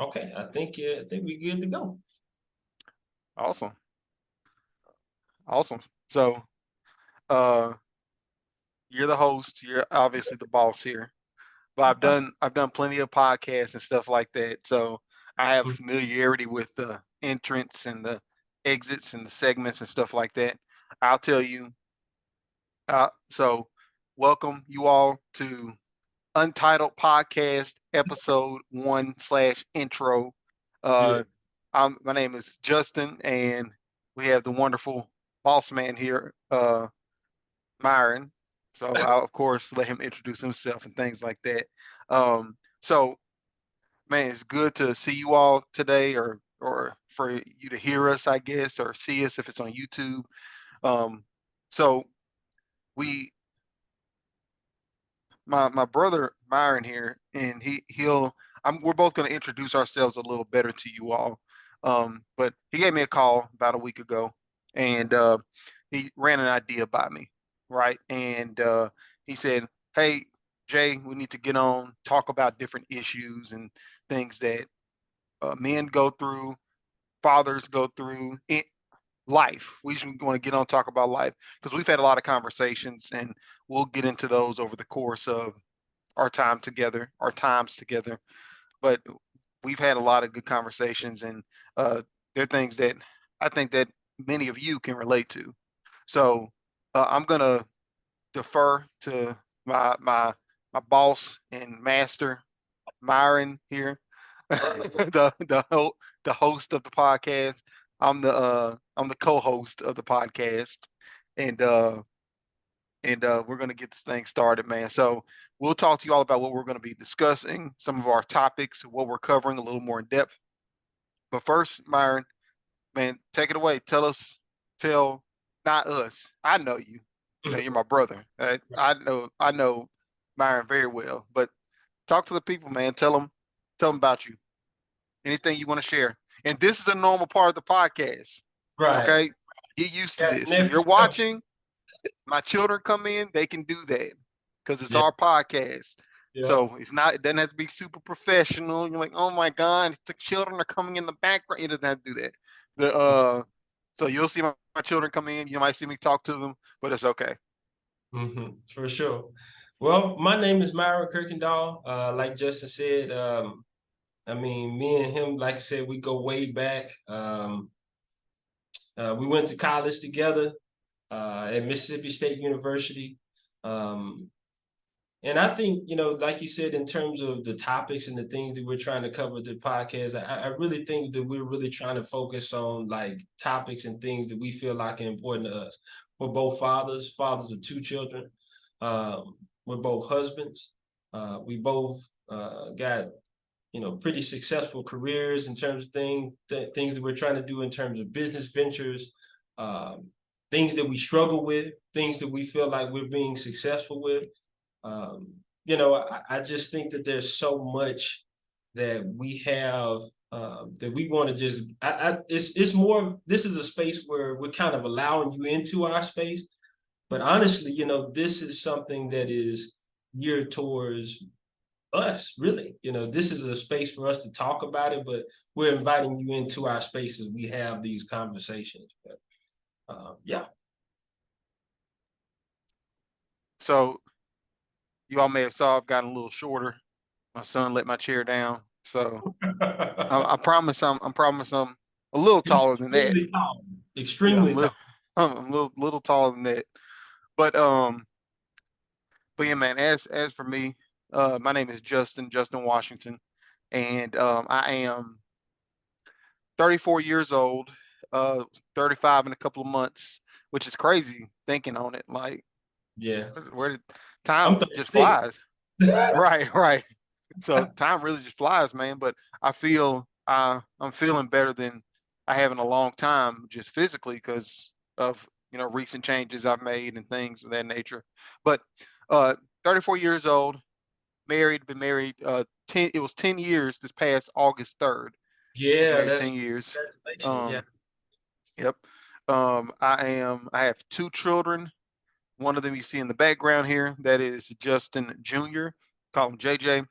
Okay, I think we're good to go. Awesome. Awesome. So, uh, you're the host. You're obviously the boss here. But I've done plenty of podcasts and stuff like that. So I have familiarity with the entrance and the exits and the segments and stuff like that. I'll tell you. So welcome you all to Untitled Podcast episode 1/intro. Yeah. Uh, my name is Justin, and we have the wonderful boss man here, Myron. So I'll of course let him introduce himself and things like that. So man, it's good to see you all today, or for you to hear us, I guess, or see us if it's on YouTube. So we my brother Myron here, and he'll we're both going to introduce ourselves a little better to you all. But he gave me a call about a week ago, and he ran an idea by me, right? And he said, "Hey, Jay, we need to get on, talk about different issues and things that men go through, fathers go through in life. We just want to get on talk about life because we've had a lot of conversations, and we'll get into those over the course of our times together. But we've had a lot of good conversations, and there are things that I think that many of you can relate to. So I'm gonna defer to my boss and master, Myron here, the host of the podcast. I'm the co-host of the podcast, and we're going to get this thing started, man. So we'll talk to you all about what we're going to be discussing, some of our topics, what we're covering a little more in depth. But first, Myron, man, take it away. Tell not us. I know you. You know, you're my brother. I know Myron very well. But talk to the people, man. Tell them about you. Anything you want to share. And this is a normal part of the podcast. Right. Okay, get used to Got this. If nephew you're coming. watching, my children come in, they can do that because it's Yeah, our podcast. yeah. So it doesn't have to be super professional. You're like, oh my God, the children are coming in the background. It doesn't have to do that. The so you'll see my children come in, you might see me talk to them, but it's okay. For sure. Well, my name is Myra Kirkendall. Like Justin said, I mean, me and him, like I said, we go way back. We went to college together at Mississippi State University. Um, and I think, like you said, in terms of the topics and the things that we're trying to cover the podcast, I really think that we're really trying to focus on like topics and things that we feel like are important to us. We're both fathers of two children. We're both husbands. We both got pretty successful careers in terms of things that we're trying to do in terms of business ventures, um, things that we struggle with, things that we feel like we're being successful with. um, I just think that there's so much that we have, that we want to just. It's more. This is a space where we're kind of allowing you into our space, but honestly, this is something that is geared towards us. Really, this is a space for us to talk about it, but we're inviting you into our spaces. We have these conversations, but yeah. So you all may have saw I've gotten a little shorter. My son let my chair down. So I promise I promise I'm a little taller than that. Extremely tall. Yeah, Extremely tall. I'm a little taller than that. But yeah, man. As for me, my name is Justin Washington, and I am 34 years old. 35 in a couple of months, which is crazy thinking on it. Like, Yeah. where did I'm time just 36. flies? Right, right. So time really just flies, man. But I'm feeling better than I have in a long time, just physically because of recent changes I've made and things of that nature. But uh, 34 years old, married, been married 10. It was 10 years this past August 3rd. Was Yeah, married that's 10 years. congratulations. Yeah. Um, yep. I have two children. One of them you see in the background here, that is Justin Jr. Call him JJ.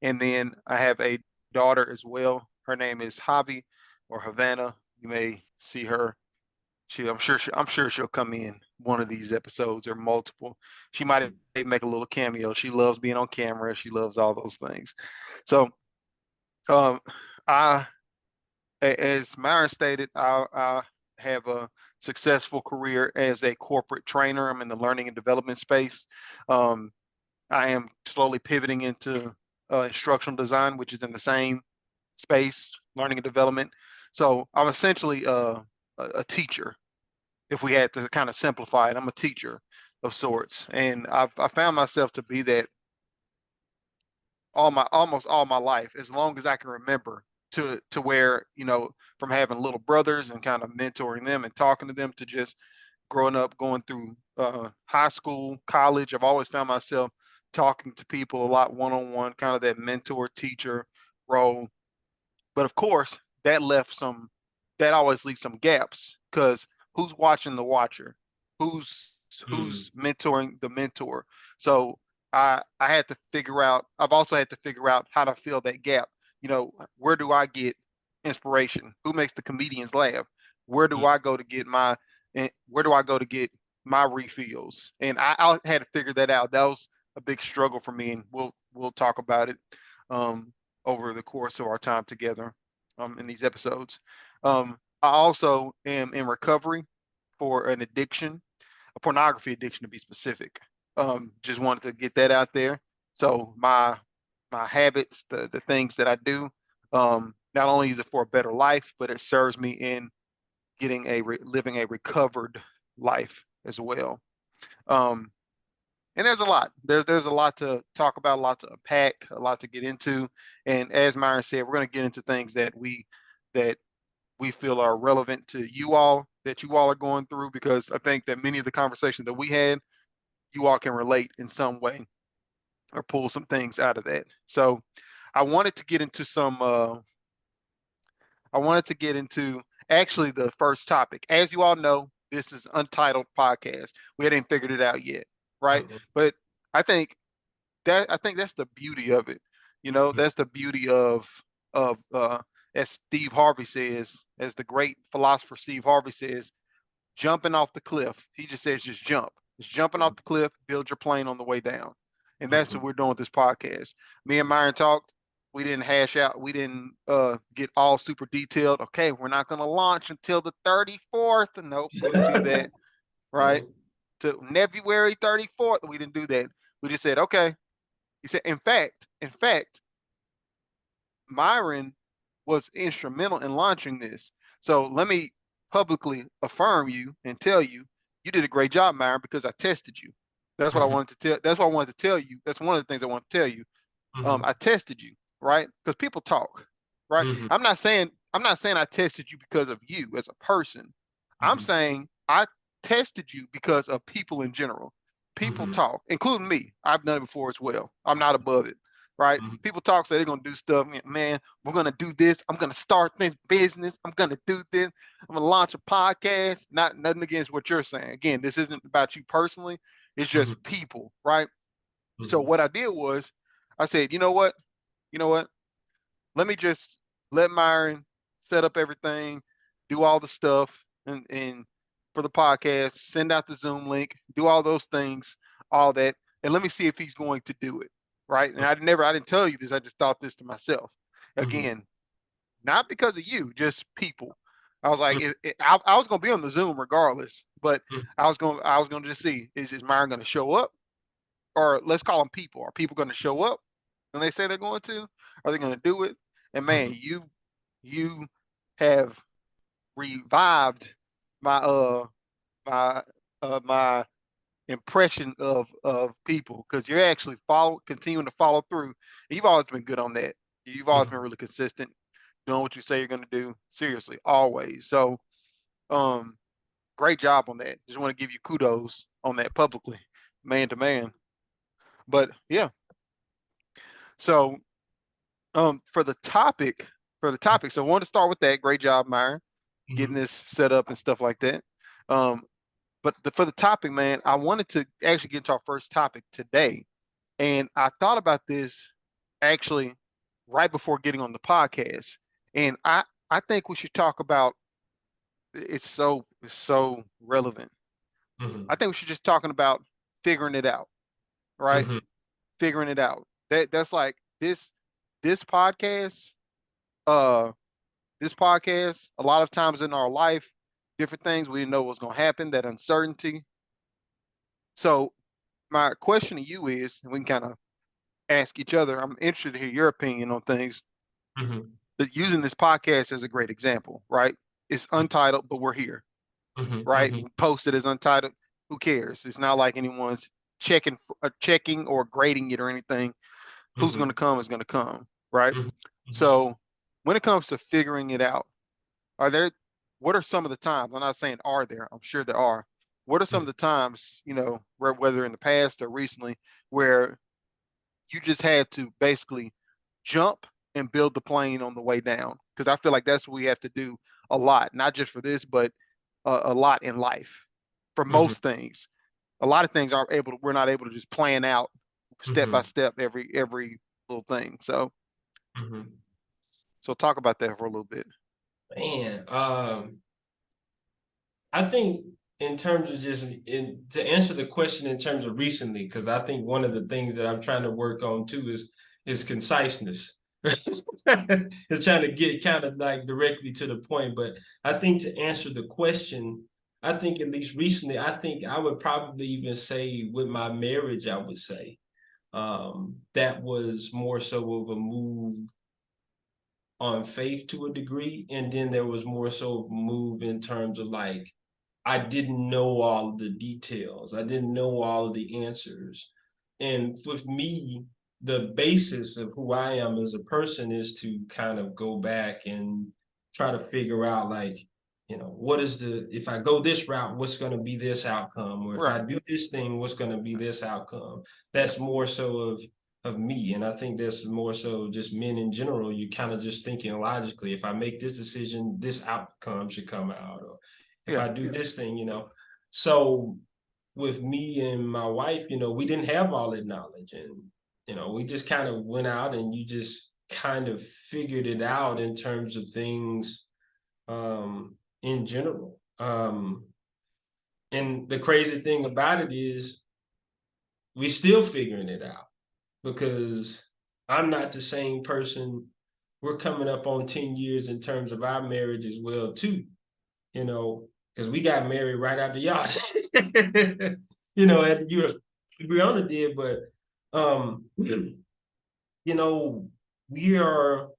And then I have a daughter as well. Her name is Javi or Havana. You may see her. I'm sure she'll come in one of these episodes or multiple. She might make a little cameo. She loves being on camera. She loves all those things. So, um, I, as Myron stated, I have a successful career as a corporate trainer. I'm in the learning and development space. Um, I am slowly pivoting into instructional design, which is in the same space, learning and development. So I'm essentially a teacher. If we had to kind of simplify it, I'm a teacher of sorts, and I found myself to be that almost all my life, as long as I can remember. To where, from having little brothers and kind of mentoring them and talking to them, to just growing up, going through high school, college, I've always found myself talking to people a lot one on one, kind of that mentor teacher role. But of course, that always leaves some gaps, because who's watching the watcher? Who's Mm. who's mentoring the mentor? So I've also had to figure out how to fill that gap. Where do I get inspiration? Who makes the comedians laugh? Where do Mm. I go to get my refills? And I had to figure that out. That was a big struggle for me, and we'll talk about it. Um, over the course of our time together in these episodes. I also am in recovery for an addiction, a pornography addiction to be specific. Just wanted to get that out there. So my habits, the things that I do, not only is it for a better life, but it serves me in living a recovered life as well. Um, and there's a lot. There's a lot to talk about, a lot to unpack, a lot to get into. And as Myron said, we're going to get into things that we feel are relevant to you all, that you all are going through, because I think that many of the conversations that we had, you all can relate in some way or pull some things out of that. So I wanted to get into some. I wanted to get into actually the first topic. As you all know, this is Untitled Podcast. We hadn't figured it out yet, right? Mhm. But I think I think that's the beauty of it. That's the beauty of as Steve Harvey says, as the great philosopher Steve Harvey says, jumping off the cliff. He just says just jump. Just jumping off the cliff, build your plane on the way down. And that's what Mhm. we're doing with this podcast. Me and Myron talked. We didn't hash out, we didn't get all super detailed. Okay, we're not gonna launch until the 34th. Nope, we didn't do that, right? No. To February 34th. We didn't do that. We just said, okay. He said, in fact, Myron was instrumental in launching this. So let me publicly affirm you and tell you, you did a great job, Myron, because I tested you. That's what I Mhm. wanted to tell. That's what I wanted to tell you. That's one of the things I want to tell you. Mhm. I tested you, right? Because people talk, right? Mhm. I'm not saying I tested you because of you as a person. I'm Mhm. saying I tested you because of people in general. People Mhm. talk, including me. I've done it before as well. I'm not above it, right? Mhm. People talk, say they're gonna do stuff. Man, we're gonna do this. I'm gonna start this business. I'm gonna do this. I'm gonna launch a podcast. Not nothing against what you're saying. Again, this isn't about you personally. It's just Mhm. people, right? So Mhm. what I did was I said, you know what? You know what? Let me just let Myron set up everything, do all the stuff and for the podcast, send out the Zoom link, do all those things, all that, and let me see if he's going to do it. Right. And I didn't tell you this, I just thought this to myself. Mhm. Again, not because of you, just people. I was like, Mhm. I was gonna be on the Zoom regardless, but Mhm. I was gonna just see, is Myron gonna show up? Or let's call them people. Are people going to show up when they say they're going to? Are they going to do it? And man, Mhm. you have revived my my impression of people, because you're actually continuing to follow through. You've always been good on that. You've always been Mhm. really consistent, doing what you say you're going to do. Seriously, always. So, um, great job on that. Just want to give you kudos on that publicly, man to man. But yeah, so for the topic, so I wanted to start with that. Great job, Myron, getting Mhm. this set up and stuff like that. Um, but for the topic, man, I wanted to actually get into our first topic today, and I thought about this actually. right before getting on the podcast. And I think we should talk about, it's so relevant. I Mhm. think we should just talking about figuring it out, right? Mhm. Figuring it out. That's like this podcast, uh this podcast, a lot of times in our life, different things we didn't know was gonna happen, that uncertainty. So my question to you is, and we can kind of ask each other, I'm interested to hear your opinion on things. Mhm. But using this podcast as a great example, right? It's untitled, but we're here, Mhm. right? Mhm. We posted as untitled. Who cares? It's not like anyone's checking or grading it or anything. Who's going to Mhm. come is going to come, right? Mhm. Mhm. So when it comes to figuring it out, are there, what are some of the times? I'm not saying are there, I'm sure there are. What are some of Mhm. the times, whether in the past or recently, where you just had to basically jump and build the plane on the way down? Because I feel like that's what we have to do a lot, not just for this, but a lot in life for Mhm. most things. A lot of things we're not able to just plan out step by Mhm. step every little thing. So Mhm. talk about that for a little bit. Man, I think in terms of to answer the question in terms of recently, because I think one of the things that I'm trying to work on too is conciseness. It's trying to get kind of like directly to the point. But I think to answer the question, I think at least recently, I think I would probably even say with my marriage, I would say that was more so of a move on faith to a degree. And then there was more so of a move in terms of like, I didn't know all of the details. I didn't know all of the answers. And with me, the basis of who I am as a person is to kind of go back and try to figure out like, what is if I go this route, what's going to be this outcome? Or if I Right. do this thing, what's going to be this outcome? That's more so of me. And I think that's more so just men in general. You kind of just thinking logically, if I make this decision, this outcome should come out. Or if Yeah. I do this thing. So with me and my wife, we didn't have all that knowledge. And, we just kind of went out and you just kind of figured it out in terms of things in general. And the crazy thing about it is we still figuring it out because I'm not the same person. We're coming up on 10 years in terms of our marriage as well, too, because we got married right after y'all. After you Brianna did, but you know, we are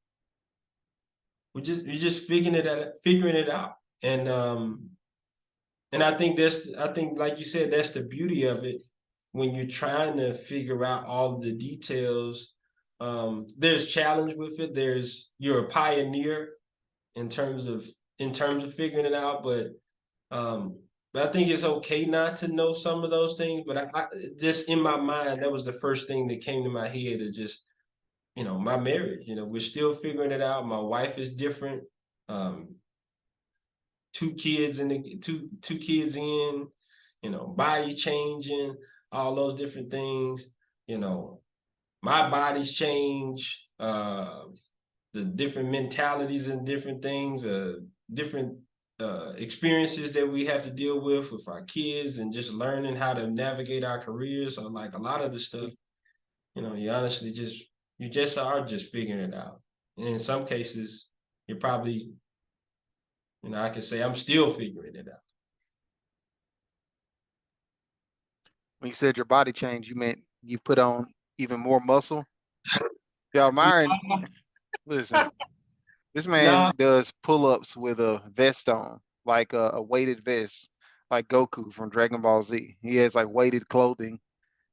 we're just figuring it out. And I think like you said, that's the beauty of it when you're trying to figure out all of the details. There's challenge with it. You're a pioneer in terms of figuring it out, um, but I think it's okay not to know some of those things. But I just in my mind, that was the first thing that came to my head is just, my marriage. We're still figuring it out. My wife is different. Um, two kids in, body changing, all those different things. You know, my body's change, the different mentalities and different things, different experiences that we have to deal with our kids, and just learning how to navigate our careers. So like a lot of the stuff, you honestly you just are just figuring it out. And in some cases, you're probably, I can say I'm still figuring it out. When you said your body changed, you meant you put on even more muscle. Yeah, Myron, listen, this Nah, man does pull-ups with a vest on, like a weighted vest, like Goku from Dragon Ball Z. He has like weighted clothing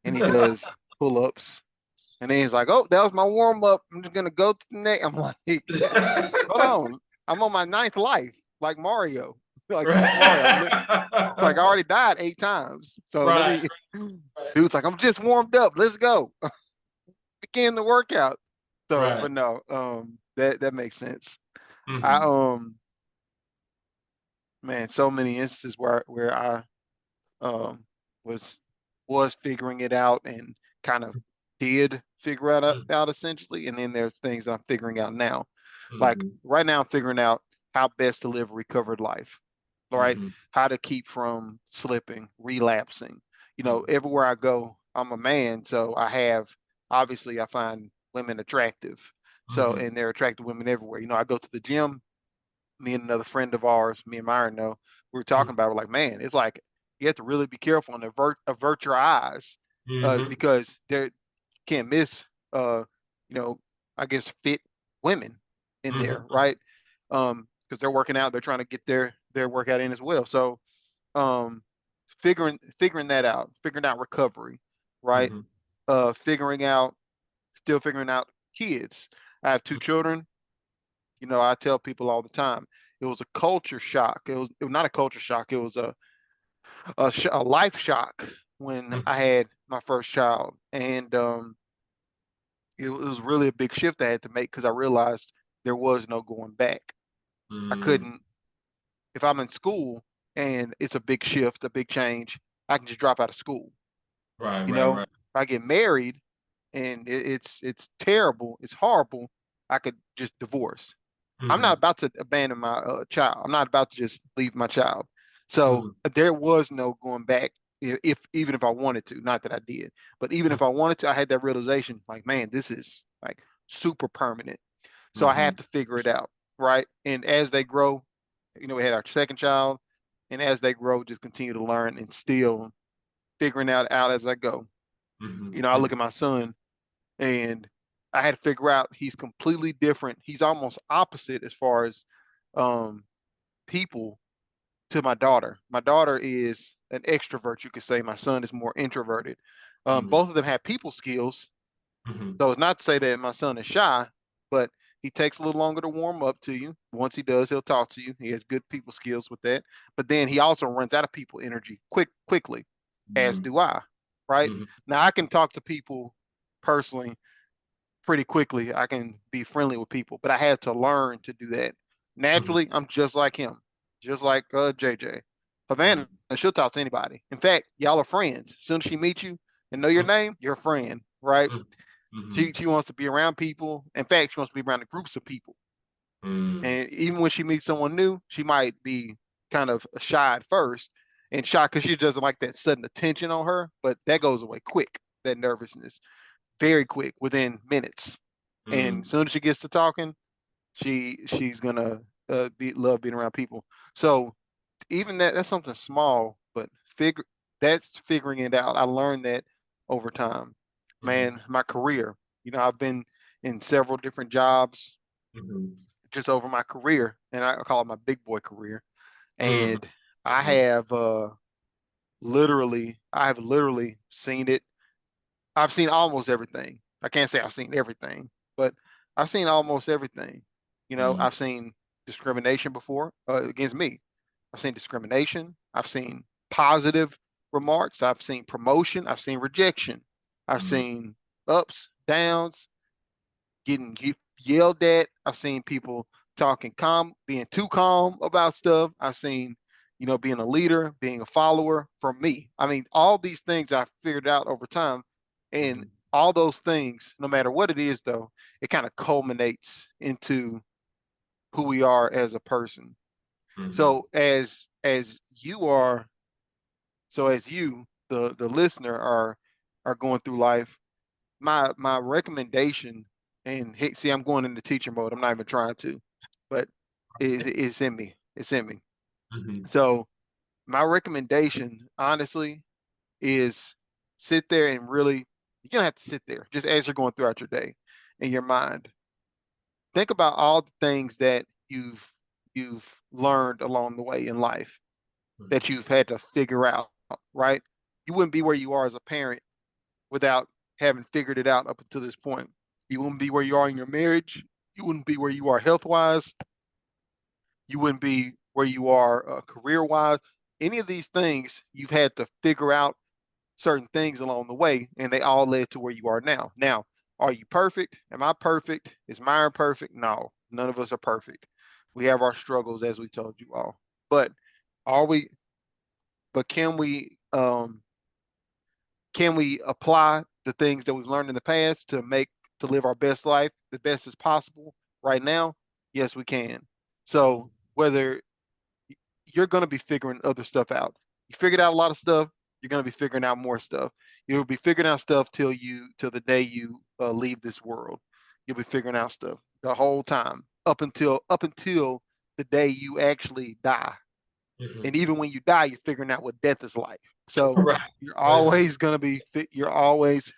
and he does pull-ups. And then he's like, "Oh, that was my warm-up. I'm just gonna go to the next." I'm like, "Hold on, I'm on my ninth life, like Mario, like Super Mario. Like I already died 8 times. So let right, me." right, Dude's like, "I'm just warmed up. Let's go. Begin the workout." So, right. but no, that makes sense. I Mm-hmm. Man, so many instances where I um was was figuring it out and kind of did figure out essentially, and then there's things that I'm figuring out now. Like Mhm. right now, I'm figuring out how best to live a recovered life, all right? Mhm. How to keep from slipping, relapsing. Mhm. Everywhere I go, I'm a man, so obviously I find women attractive. So, Mhm. and there are attractive women everywhere. I go to the gym, me and another friend of ours, me and Myron know, we were talking about, we're like, man, it's like you have to really be careful and avert your eyes, Mhm. because there can't miss, you know, I guess fit women in Mhm. there, right? Because they're working out, they're trying to get their workout in as well. So, um, figuring that out, figuring out recovery, right? Mhm. Figuring out, still figuring out kids. I have two children. I tell people all the time, it was a culture shock. It was not a culture shock. It was a life shock when Mhm. I had my first child, and it was really a big shift I had to make because I realized there was no going back. I Mhm. couldn't, if I'm in school and it's a big shift, a big change, I can just drop out of school. Right, right, If right. I get married and it's terrible, it's horrible, I could just divorce. I'm not Mhm. about to abandon my child. I'm not about to just leave my child. So Mhm. there was no going back, if even if I wanted to. Not that I did, but even if I wanted to, I had that realization, like, man, this is like super permanent. So I have Mhm. to figure it out, right? And as they grow, we had our second child, and as they grow, just continue to learn and still figuring out as I go. Mhm. I look Mhm. at my son, and I had to figure out he's completely different. He's almost opposite as far as um, people to my daughter. My daughter is an extrovert, you could say. My son is more introverted. Mhm. Both of them have people skills, Mhm. so it's not to say that my son is shy, but he takes a little longer to warm up to you. Once he does, he'll talk to you. He has good people skills with that. But then he also runs out of people energy quickly, as Mhm. do I. Right Mhm. now, I can talk to people personally pretty quickly. I can be friendly with people, but I had to learn to do that. Mhm. Naturally, I'm just like him, just like JJ. Havana, Mhm. she'll talk to anybody. In fact, y'all are friends. As soon as she meets you and know your name, you're a friend, right? Mhm. She Mhm. she wants to be around people. In fact, she wants to be around the groups of people. Mhm. And even when she meets someone new, she might be kind of shy at first, and shy because she doesn't like that sudden attention on her. But that goes away quick. That nervousness, very quick, within minutes. And as Mhm. soon as she gets to talking, she's gonna be love being around people. So even that's something small, but that's figuring it out. I learned that over time. Mhm. Man, my career, I've been in several different jobs Mhm. just over my career, and I call it my big boy career. Mhm. And I Mhm. have literally seen it. I've seen almost everything. I can't say I've seen everything, but I've seen almost everything. Mhm. I've seen discrimination before, against me. I've seen discrimination. I've seen positive remarks. I've seen promotion. I've seen rejection. I've Mhm. seen ups, downs, getting yelled at. I've seen people talking calm, being too calm about stuff. I've seen, being a leader, being a follower from me. I mean, all these things I've figured out over time. And Mhm. all those things, no matter what it is, though, it kind of culminates into who we are as a person. Mhm. So as you are, so as you, the listener, are going through life, my recommendation, and hey, see, I'm going into teacher mode. I'm not even trying to, but it's in me. It's in me. Mhm. So my recommendation, honestly, is sit there and really, you don't have to sit there just as you're going throughout your day in your mind. Think about all the things that you've learned along the way in life that you've had to figure out, right? You wouldn't be where you are as a parent without having figured it out up until this point. You wouldn't be where you are in your marriage. You wouldn't be where you are health wise. You wouldn't be where you are career wise. Any of these things, you've had to figure out certain things along the way, and they all led to where you are now. Now, are you perfect? Am I perfect? Is Myron perfect? No, none of us are perfect. We have our struggles, as we told you all. But are we? But can we? Can we apply? the things that we've learned in the past to live our best life the best as possible right now? Yes, we can. So whether you're going to be figuring other stuff out, you figured out a lot of stuff, you're going to be figuring out more stuff. You'll be figuring out stuff till the day you leave this world. You'll be figuring out stuff the whole time up until the day you actually die. Mhm. And even when you die, you're figuring out what death is like. So Right. you're Right. always going to be you're always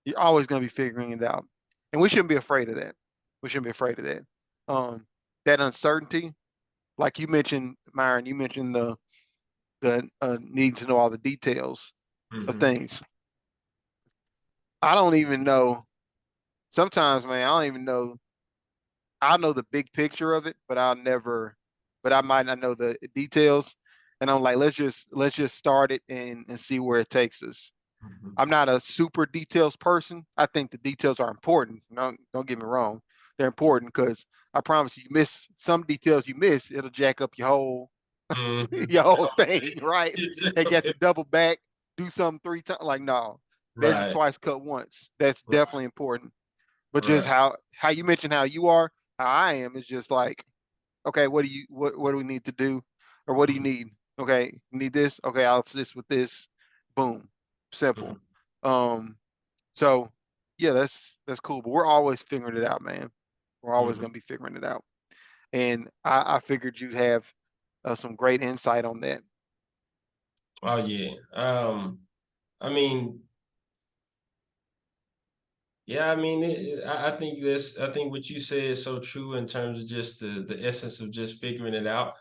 going to be figuring it out. And we shouldn't be afraid of that. We shouldn't be afraid of that. Um, that uncertainty, like you mentioned, Myron, you mentioned the need to know all the details of Mhm. things. I don't even know. Sometimes, man, I don't even know. I know the big picture of it, but I might not know the details. And I'm like, let's just start it and see where it takes us. Mhm. I'm not a super details person. I think the details are important. Don't get me wrong. They're important because I promise you, miss some details you miss, it'll jack up your whole Mhm. your whole thing, right? And you have to double back, do something 3 times. Like, no, measure Right. twice, cut once. That's Right. definitely important. But just Right. how you mentioned how you are, how I am is just like, okay, what do we need to do? Or what do you Mhm. need? Okay, you need this? Okay, I'll assist with this. Boom. Mhm. Simple. Um, so yeah, that's cool. But we're always figuring it out, man. We're always Mhm. gonna be figuring it out. And I figured you'd have some great insight on that. Oh yeah. I mean, yeah, I mean, I think this. I think what you said is so true in terms of just the essence of just figuring it out.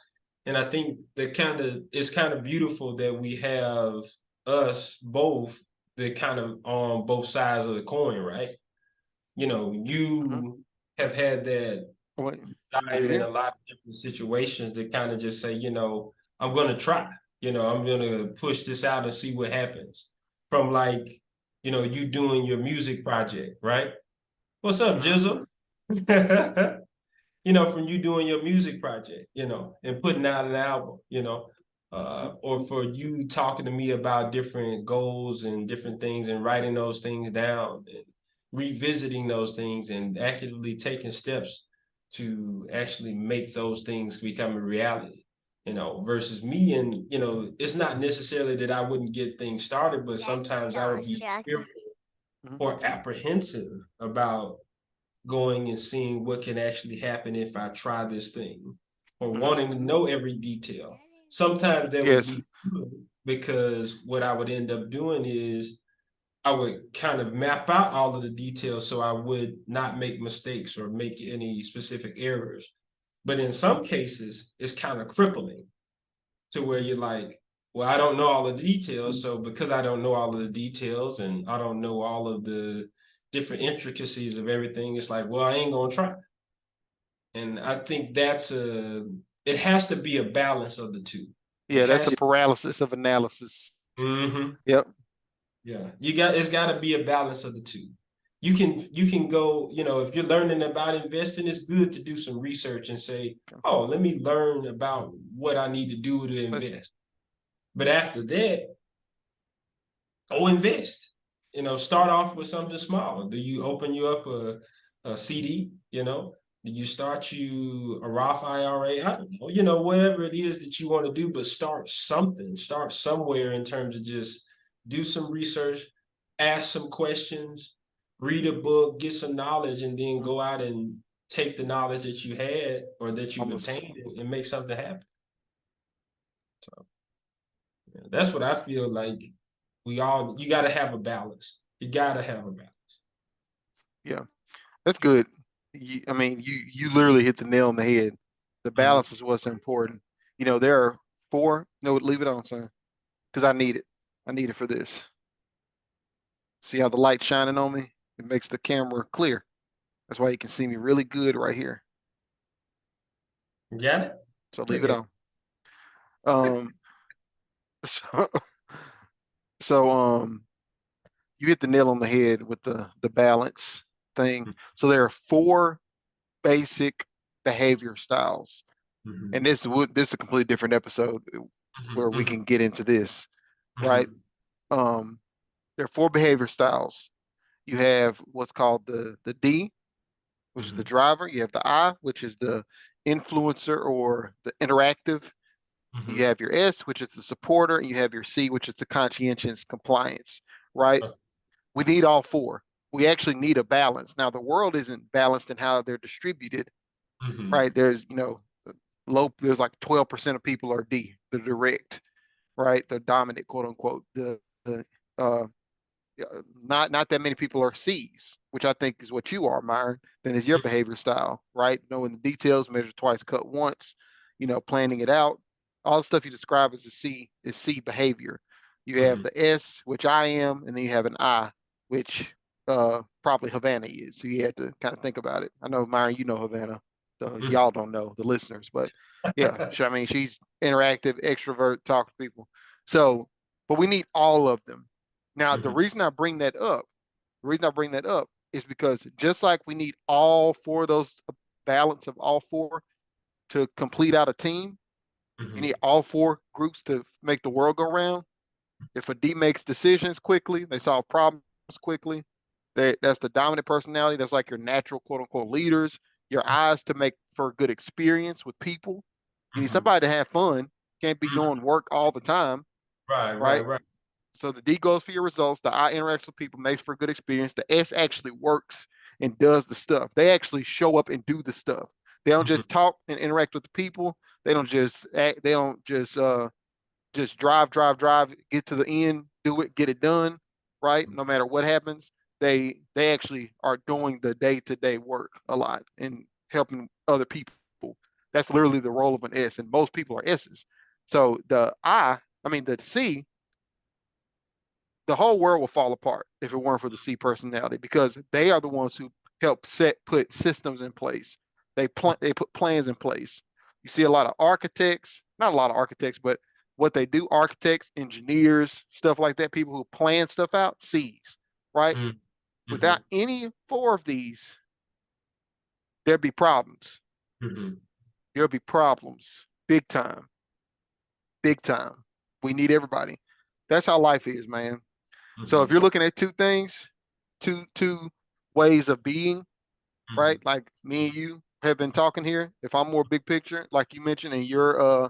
And I think that it's kind of beautiful that we have us both that kind of on both sides of the coin, right? Hmm. You have had that Wait, you time in a there? lot of different situations that kind of just say, I'm gonna try. I'm gonna push this out and see what happens. From like, you doing your music project, right? What's up, Hmm. Jizzle? From you doing your music project, and putting out an album, Hmm. or for you talking to me about different goals and different things and writing those things down and revisiting those things and actively taking steps to actually make those things become a reality, versus me. And, it's not necessarily that I wouldn't get things started, but sometimes I would be fearful Hmm. or apprehensive about going and seeing what can actually happen if I try this thing, or Hmm. wanting to know every detail. Sometimes that would Yes. be good because what I would end up doing is I would kind of map out all of the details so I would not make mistakes or make any specific errors. But in some cases, it's kind of crippling to where you're like, well, I don't know all the details. So because I don't know all of the details and I don't know all of the different intricacies of everything, it's like, well, I ain't gonna try. And I think it has to be a balance of the two. It Yeah, that's a has. paralysis of analysis. Mm-hmm. Yep. Yeah, it's got to be a balance of the two. You can go, if you're learning about investing, it's good to do some research and say, oh, let me learn about what I need to do to Let's, invest. But after that, go invest. Start off with something small. Do you open you up a CD? Do you start you a Roth IRA? I don't know. Whatever it is that you want to do, but start something. Start somewhere in terms of just do some research, ask some questions, read a book, get some knowledge, and then go out and take the knowledge that you had or that you've almost. obtained and make something happen. So yeah, that's what I feel like. You got to have a balance. You got to have a balance. Yeah, that's good. I mean, you literally hit the nail on the head. The Mhm. balance is what's important. There are four. No, leave it on, son, because I need it. I need it for this. See how the light's shining on me? It makes the camera clear. That's why you can see me really good right here. You got it? So leave Look it at on. Um, so, so you hit the nail on the head with the balance thing. it. So there are four basic behavior styles, Mhm. and this is a completely different episode where we Mhm. can get into this, right? Mhm. Um, there are four behavior styles. You have what's called the D, which is the Mm-hmm. driver. You have the I, which is the influencer or the interactive. You Mm-hmm. have your S, which is the supporter, and you have your C, which is the conscientious compliance, right? We need all four. We actually need a balance. Now, the world isn't balanced in how they're distributed, Mm-hmm. right? There's, there's like 12% of people are D, the direct, right? The dominant, quote unquote. The uh, not that many people are C's, which I think is what you are, Myron. Then is your behavior style, right? Knowing the details, measure twice, cut once, planning it out. All the stuff you describe as a C is C behavior. You have Mm-hmm. the S, which I am, and then you have an I, which probably Havana is. So you had to kind of think about it. I know, Myron, you know Havana. Mm-hmm. Y'all don't know, the listeners, but yeah, I mean, she's interactive, extrovert, talk to people. So, but we need all of them. Now, Mm-hmm. the reason I bring that up is because just like we need all four of those, balance of all four to complete out a team, you Mm-hmm. need all four groups to make the world go round. If a D makes decisions quickly, they solve problems quickly. That's the dominant personality. That's like your natural quote unquote leaders. Your eyes to make for a good experience with people. You need Mm-hmm. somebody to have fun. Can't be Mm-hmm. doing work all the time, Right, right, right? right. So the D goes for your results. The I interacts with people, makes for a good experience. The S actually works and does the stuff. They actually show up and do the stuff. They don't Mm-hmm. just talk and interact with the people. They don't just act, they don't just drive, get to the end, do it, get it done, right? No matter what happens, they actually are doing the day-to-day work a lot and helping other people. That's literally the role of an S, and most people are S's. So the C, the whole world will fall apart if it weren't for the C personality because they are the ones who help put systems in place. They put plans in place. You see a lot of architects, not a lot of architects, but what they do, architects, engineers, stuff like that, people who plan stuff out, C's, right? Mm-hmm. Without any four of these, there'd be problems. Mm-hmm. There'll be problems, big time, big time. We need everybody. That's how life is, man. So if Mm-hmm. you're looking at two things, two ways of being, Mm-hmm. right? Like me and you have been talking here. If I'm more big picture, like you mentioned, and you're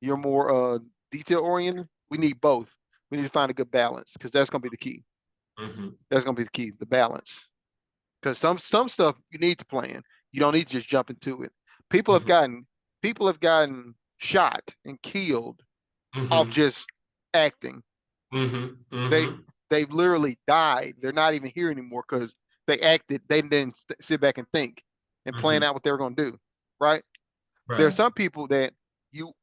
more detail oriented, we need both. We need to find a good balance because that's gonna be the key. Mm-hmm. That's gonna be the key, the balance. Because some stuff you need to plan. You don't need to just jump into it. People have Mm-hmm. gotten people have gotten shot and killed off Mm-hmm. just acting. Mm-hmm. They Mm-hmm. they've literally died. They're not even here anymore because they acted. They didn't sit back and think and plan Mm-hmm. out what they were going to do. Right? There are Right. some people that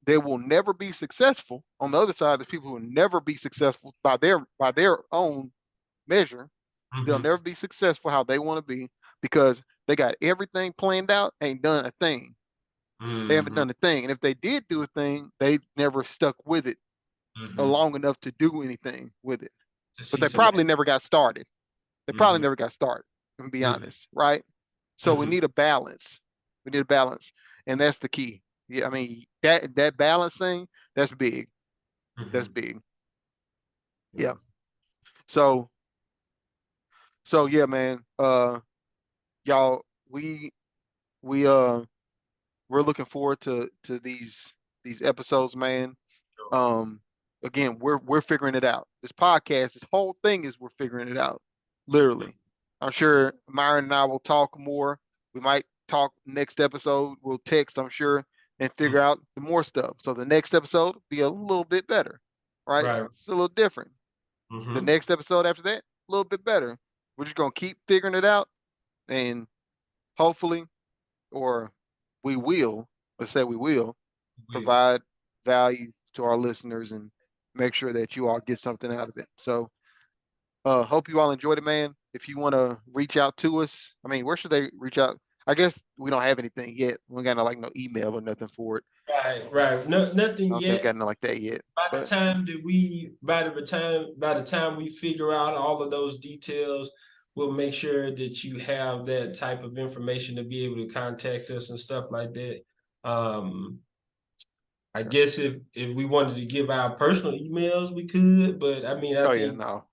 they will never be successful. On the other side, there's people who will never be successful by their own measure. They'll Mm-hmm. never be successful how they want to be because they got everything planned out, ain't done a thing. They haven't Mm-hmm. done a thing. And if they did do a thing, they never stuck with it Mm-hmm. long enough to do anything with it. To But see they some. probably never got started. They probably Mm-hmm. never got started, to be Mm-hmm. honest, right? So we Mm-hmm. need a balance. We need a balance, and that's the key. Yeah, I mean that balance thing, that's big. That's Mm-hmm. big. Yeah. So yeah, man. Y'all, we we're looking forward to these episodes, man. Um, again, we're figuring it out. This podcast, this whole thing is we're figuring it out, literally. I'm sure Myron and I will talk more. We might talk next episode. We'll text, I'm sure, and Mm-hmm. figure out the more stuff. So the next episode will be a little bit better, right? Right. It's a little different. The Mm-hmm. next episode after that, a little bit better. We're just gonna keep figuring it out, and hopefully, or we will, let's say we will Will. provide value to our listeners and make sure that you all get something out of it. So hope you all enjoyed it, man. If you want to reach out to us, I mean, where should they reach out? I guess we don't have anything yet. We got no email or nothing for it. Right. Right. No, I nothing don't think we yet. got nothing like that yet. But By the time we figure out all of those details, we'll make sure that you have that type of information to be able to contact us and stuff like that. Um, I guess if we wanted to give our personal emails, we could, but I mean, I oh yeah, think no.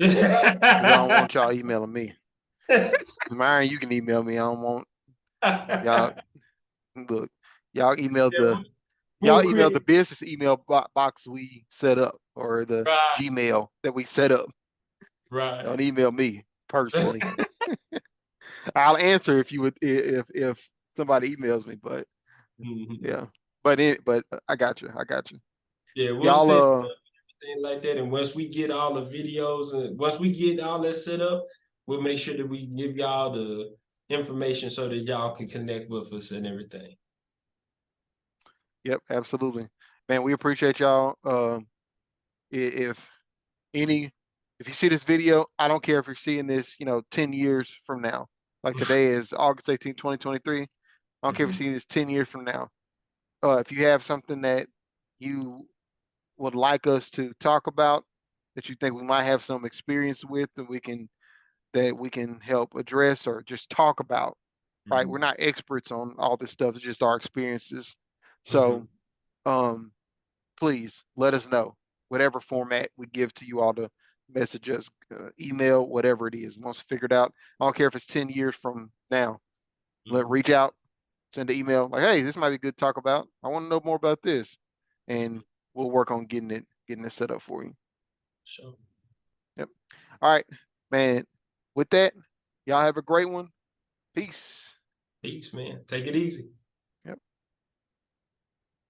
'cause I don't want y'all emailing me. Myron, you can email me. I don't want y'all. Look, y'all email Yeah, the we'll y'all email the create. business email box we set up, or the Right, Gmail that we set up. right. Don't email me personally. I'll answer if you would if somebody emails me, but Mhm. yeah. But I got you. I got you. Yeah, we'll Y'all set it up and everything like that. And once we get all the videos and once we get all that set up, we'll make sure that we give y'all the information so that y'all can connect with us and everything. yep, absolutely. Man, we appreciate y'all. If any if you see this video, I don't care if you're seeing this, 10 years from now. Like today is August 18th, 2023. I don't care if you're Mhm, seeing this 10 years from now. If you have something that you would like us to talk about, that you think we might have some experience with, that we can help address or just talk about, right? We're mhm, not experts on all this stuff, it's just our experiences. So mhm, please let us know, whatever format we give to you all to message us, email, whatever it is. Once we figure it out, I don't care if it's 10 years from now. mhm. Reach out, send an email like, hey, this might be good to talk about. I want to know more about this. And we'll work on getting it set up for you. Sure. Yep. All right, man. With that, y'all have a great one. Peace. Peace, man. Take it easy.